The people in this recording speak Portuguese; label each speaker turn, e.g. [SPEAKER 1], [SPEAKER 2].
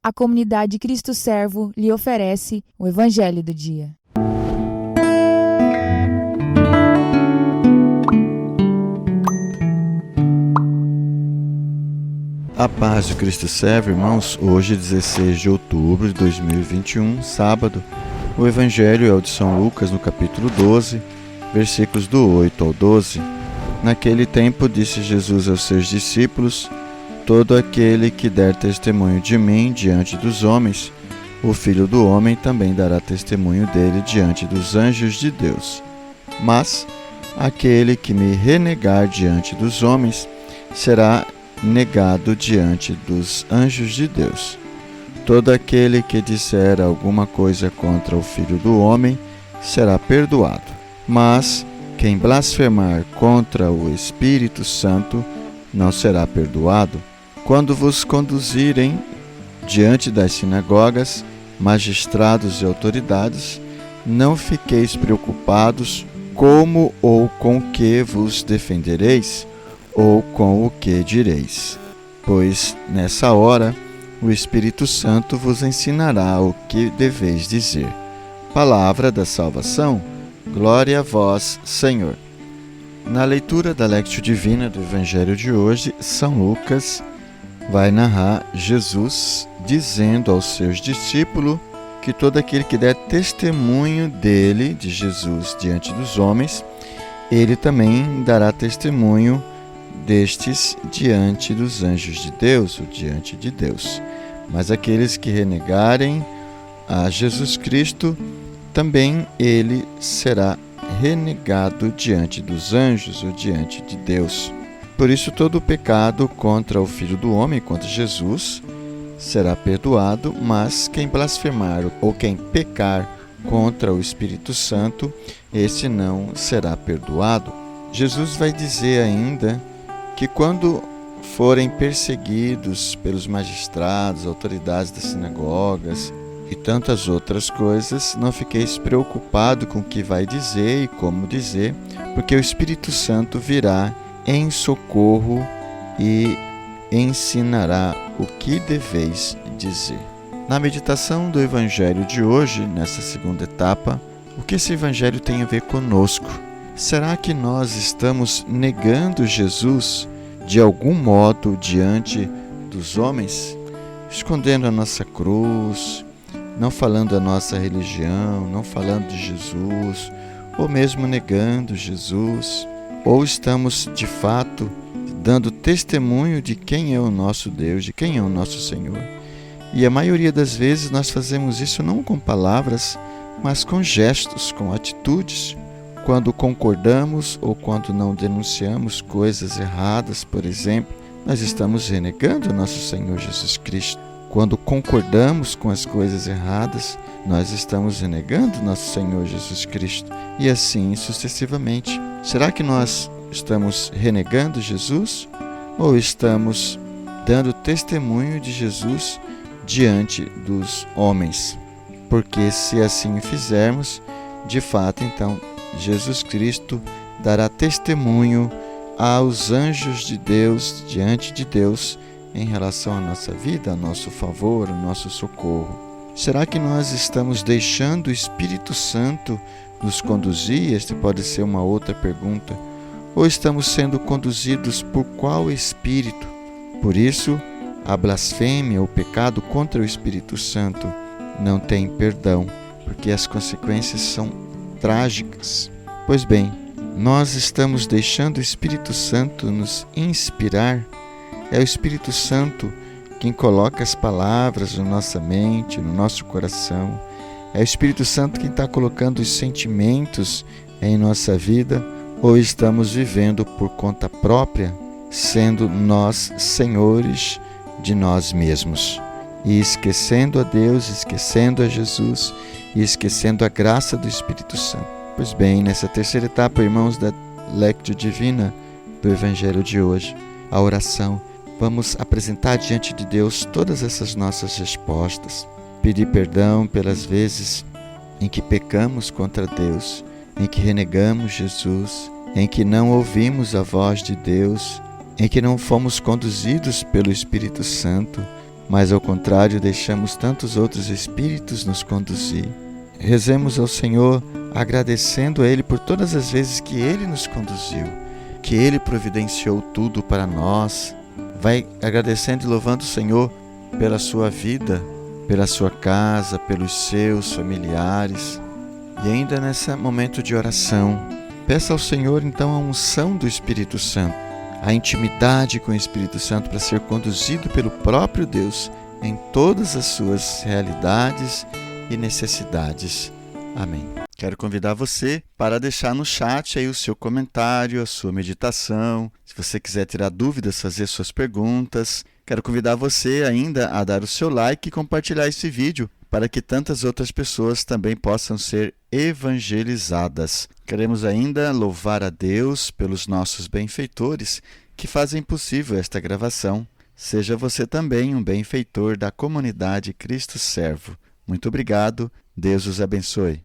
[SPEAKER 1] a comunidade Cristo Servo lhe oferece o Evangelho do Dia.
[SPEAKER 2] A paz do Cristo Servo, irmãos. Hoje, 16 de outubro de 2021, sábado, o Evangelho é o de São Lucas, no capítulo 12, versículos do 8 ao 12. Naquele tempo, disse Jesus aos seus discípulos: todo aquele que der testemunho de mim diante dos homens, o Filho do Homem também dará testemunho dele diante dos anjos de Deus. Mas aquele que me renegar diante dos homens será negado diante dos anjos de Deus. Todo aquele que disser alguma coisa contra o Filho do Homem será perdoado. Mas quem blasfemar contra o Espírito Santo não será perdoado. Quando vos conduzirem diante das sinagogas, magistrados e autoridades, não fiqueis preocupados como ou com que vos defendereis, ou com o que direis. Pois nessa hora o Espírito Santo vos ensinará o que deveis dizer. Palavra da salvação. Glória a vós, Senhor. Na leitura da Lectio Divina do Evangelho de hoje, São Lucas vai narrar Jesus dizendo aos seus discípulos que todo aquele que der testemunho dele, de Jesus, diante dos homens, ele também dará testemunho destes diante dos anjos de Deus, ou diante de Deus. Mas aqueles que renegarem a Jesus Cristo, também ele será renegado diante dos anjos, ou diante de Deus. Por isso, todo o pecado contra o Filho do Homem, contra Jesus, será perdoado, mas quem blasfemar ou quem pecar contra o Espírito Santo, esse não será perdoado. Jesus vai dizer ainda que quando forem perseguidos pelos magistrados, autoridades das sinagogas e tantas outras coisas, não fiqueis preocupado com o que vai dizer e como dizer, porque o Espírito Santo virá em socorro e ensinará o que deveis dizer. Na meditação do Evangelho de hoje, nessa segunda etapa, o que esse Evangelho tem a ver conosco? Será que nós estamos negando Jesus de algum modo diante dos homens? Escondendo a nossa cruz, não falando a nossa religião, não falando de Jesus, ou mesmo negando Jesus? Ou estamos, de fato, dando testemunho de quem é o nosso Deus, de quem é o nosso Senhor? E a maioria das vezes nós fazemos isso não com palavras, mas com gestos, com atitudes. Quando concordamos ou quando não denunciamos coisas erradas, por exemplo, nós estamos renegando o nosso Senhor Jesus Cristo. Quando concordamos com as coisas erradas, nós estamos renegando o nosso Senhor Jesus Cristo. E assim sucessivamente. Será que nós estamos renegando Jesus ou estamos dando testemunho de Jesus diante dos homens? Porque se assim fizermos, de fato, então, Jesus Cristo dará testemunho aos anjos de Deus, diante de Deus, em relação à nossa vida, ao nosso favor, ao nosso socorro. Será que nós estamos deixando o Espírito Santo nos conduzir? Esta pode ser uma outra pergunta. Ou estamos sendo conduzidos por qual Espírito? Por isso, a blasfêmia, o pecado contra o Espírito Santo não tem perdão, porque as consequências são trágicas. Pois bem, nós estamos deixando o Espírito Santo nos inspirar. É o Espírito Santo quem coloca as palavras na nossa mente, no nosso coração. É o Espírito Santo quem está colocando os sentimentos em nossa vida, ou estamos vivendo por conta própria, sendo nós senhores de nós mesmos e esquecendo a Deus, esquecendo a Jesus e esquecendo a graça do Espírito Santo. Pois bem, nessa terceira etapa, irmãos, da Lectio Divina do Evangelho de hoje, a oração, vamos apresentar diante de Deus todas essas nossas respostas, pedir perdão pelas vezes em que pecamos contra Deus, em que renegamos Jesus, em que não ouvimos a voz de Deus, em que não fomos conduzidos pelo Espírito Santo mas ao contrário deixamos tantos outros espíritos nos conduzir. Rezemos ao Senhor agradecendo a Ele por todas as vezes que Ele nos conduziu, que Ele providenciou tudo para nós. Vai agradecendo e louvando o Senhor pela sua vida, pela sua casa, pelos seus familiares. E ainda nesse momento de oração, peça ao Senhor então a unção do Espírito Santo, a intimidade com o Espírito Santo para ser conduzido pelo próprio Deus em todas as suas realidades e necessidades. Amém. Quero convidar você para deixar no chat aí o seu comentário, a sua meditação. Se você quiser tirar dúvidas, fazer suas perguntas. Quero convidar você ainda a dar o seu like e compartilhar esse vídeo para que tantas outras pessoas também possam ser evangelizadas. Queremos ainda louvar a Deus pelos nossos benfeitores que fazem possível esta gravação. Seja você também um benfeitor da comunidade Cristo Servo. Muito obrigado. Deus os abençoe.